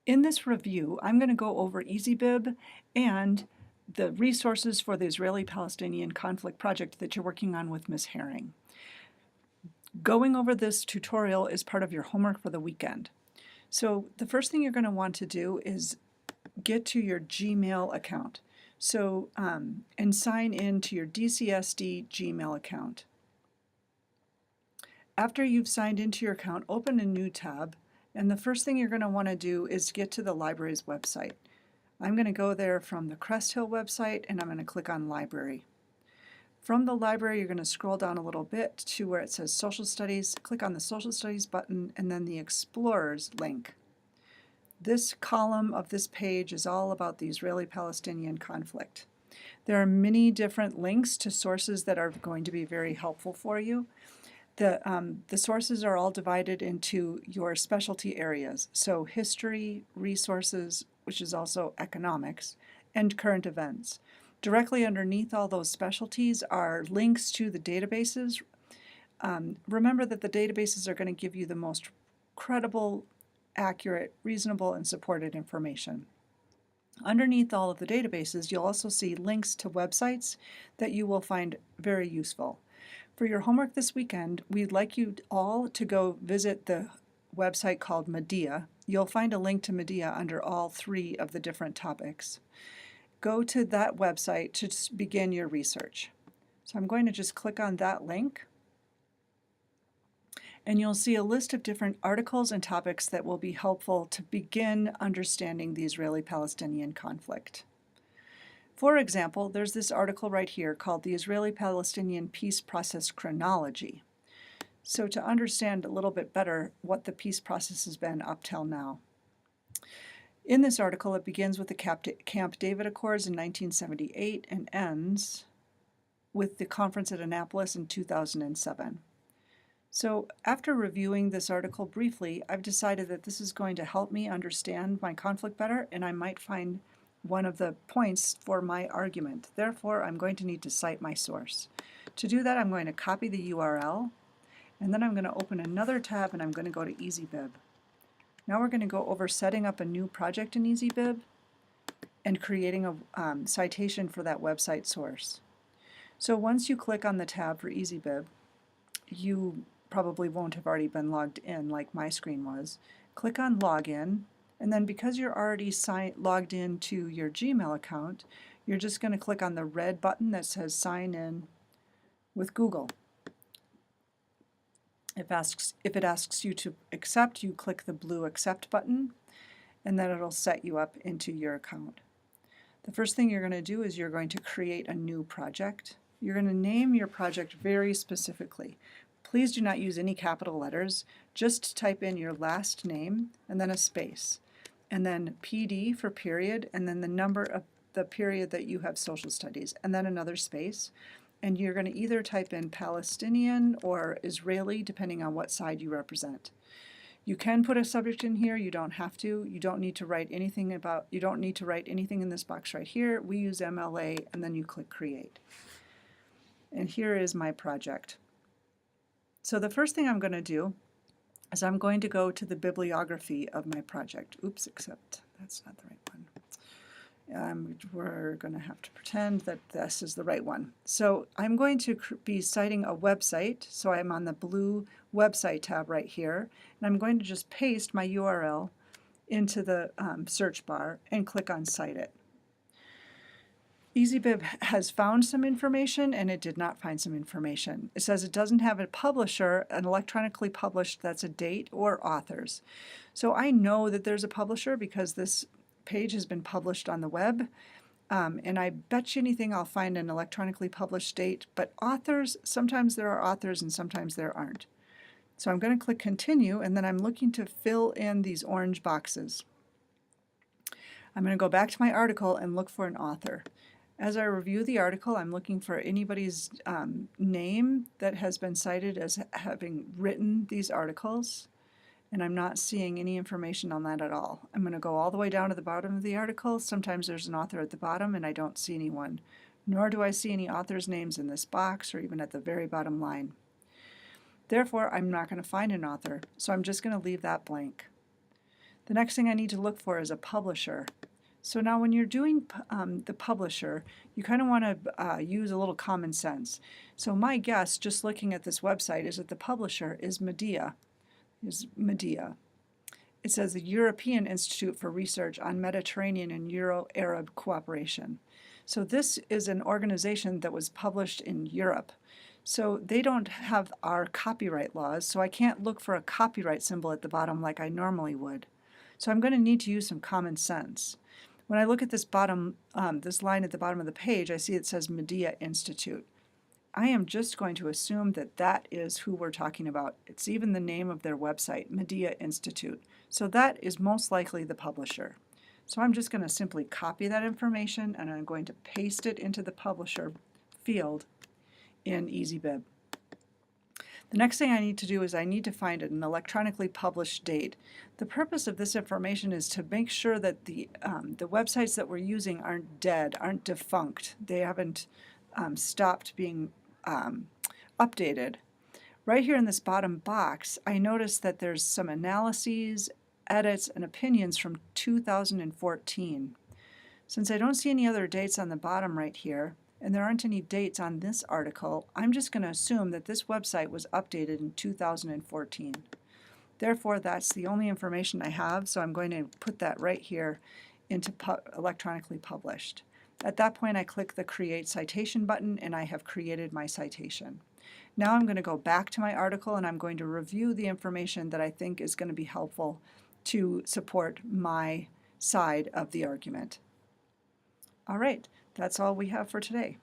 In this review, I'm going to go over EasyBib and the resources for the Israeli-Palestinian conflict project that you're working on with Ms. Herring. Going over this tutorial is part of your homework for the weekend. So the first thing you're going to want to do is get to your Gmail account. And sign in to your DCSD Gmail account. After you've signed into your account, open a new tab, and the first thing you're going to want to do is get to the library's website. I'm going to go there from the Crest Hill website, and I'm going to click on Library. From the library, you're going to scroll down a little bit to where it says Social Studies, click on the Social Studies button, and then the Explorers link. This column of this page is all about the Israeli-Palestinian conflict. There are many different links to sources that are going to be very helpful for you. The sources are all divided into your specialty areas, so history, resources, which is also economics, and current events. Directly underneath all those specialties are links to the databases. Remember that the databases are going to give you the most credible, accurate, reasonable, and supported information. Underneath all of the databases, you'll also see links to websites that you will find very useful. For your homework this weekend, we'd like you all to go visit the website called Medea. You'll find a link to Medea under all three of the different topics. Go to that website to begin your research. So I'm going to just click on that link, and you'll see a list of different articles and topics that will be helpful to begin understanding the Israeli-Palestinian conflict. For example, there's this article right here called The Israeli-Palestinian Peace Process Chronology. So to understand a little bit better what the peace process has been up till now. In this article, it begins with the Camp David Accords in 1978 and ends with the conference at Annapolis in 2007. So after reviewing this article briefly, I've decided that this is going to help me understand my conflict better, and I might find one of the points for my argument. Therefore, I'm going to need to cite my source. To do that, I'm going to copy the URL, and then I'm going to open another tab, and I'm going to go to EasyBib. Now we're going to go over setting up a new project in EasyBib and creating a citation for that website source. So once you click on the tab for EasyBib, you probably won't have already been logged in like my screen was. Click on Login, and then because you're already logged in to your Gmail account, you're just going to click on the red button that says Sign In with Google. If it asks you to accept, you click the blue Accept button, and then it'll set you up into your account. The first thing you're going to do is you're going to create a new project. You're going to name your project very specifically. Please do not use any capital letters. Just type in your last name and then a space, and then PD for period, and then the number of the period that you have social studies, and then another space. And you're going to either type in Palestinian or Israeli, depending on what side you represent. You can put a subject in here. You don't have to. You don't need to write anything in this box right here. We use MLA, and then you click Create. And here is my project. So the first thing I'm going to do is I'm going to go to the bibliography of my project. Oops, except that's not the right one. We're going to have to pretend that this is the right one. So I'm going to be citing a website. So I'm on the blue website tab right here. And I'm going to just paste my URL into the search bar and click on Cite It. EasyBib has found some information, and it did not find some information. It says it doesn't have a publisher, an electronically published that's a date, or authors. So I know that there's a publisher because this page has been published on the web, and I bet you anything I'll find an electronically published date, but authors, sometimes there are authors and sometimes there aren't. So I'm going to click Continue, and then I'm looking to fill in these orange boxes. I'm going to go back to my article and look for an author. As I review the article, I'm looking for anybody's name that has been cited as having written these articles, and I'm not seeing any information on that at all. I'm going to go all the way down to the bottom of the article. Sometimes there's an author at the bottom, and I don't see anyone, nor do I see any authors' names in this box or even at the very bottom line. Therefore, I'm not going to find an author, so I'm just going to leave that blank. The next thing I need to look for is a publisher. So now when you're doing the publisher, you kind of want to use a little common sense. So my guess, just looking at this website, is that the publisher is Medea. It says the European Institute for Research on Mediterranean and Euro-Arab Cooperation. So this is an organization that was published in Europe. So they don't have our copyright laws, so I can't look for a copyright symbol at the bottom like I normally would. So I'm going to need to use some common sense. When I look at this this line at the bottom of the page, I see it says Medea Institute. I am just going to assume that that is who we're talking about. It's even the name of their website, Medea Institute. So that is most likely the publisher. So I'm just going to simply copy that information and I'm going to paste it into the publisher field in EasyBib. The next thing I need to do is I need to find an electronically published date. The purpose of this information is to make sure that the websites that we're using aren't dead, aren't defunct. They haven't stopped being updated. Right here in this bottom box, I notice that there's some analyses, edits, and opinions from 2014. Since I don't see any other dates on the bottom right here, and there aren't any dates on this article, I'm just going to assume that this website was updated in 2014. Therefore, that's the only information I have, so I'm going to put that right here into electronically published. At that point, I click the Create Citation button, and I have created my citation. Now I'm going to go back to my article, and I'm going to review the information that I think is going to be helpful to support my side of the argument. All right, that's all we have for today.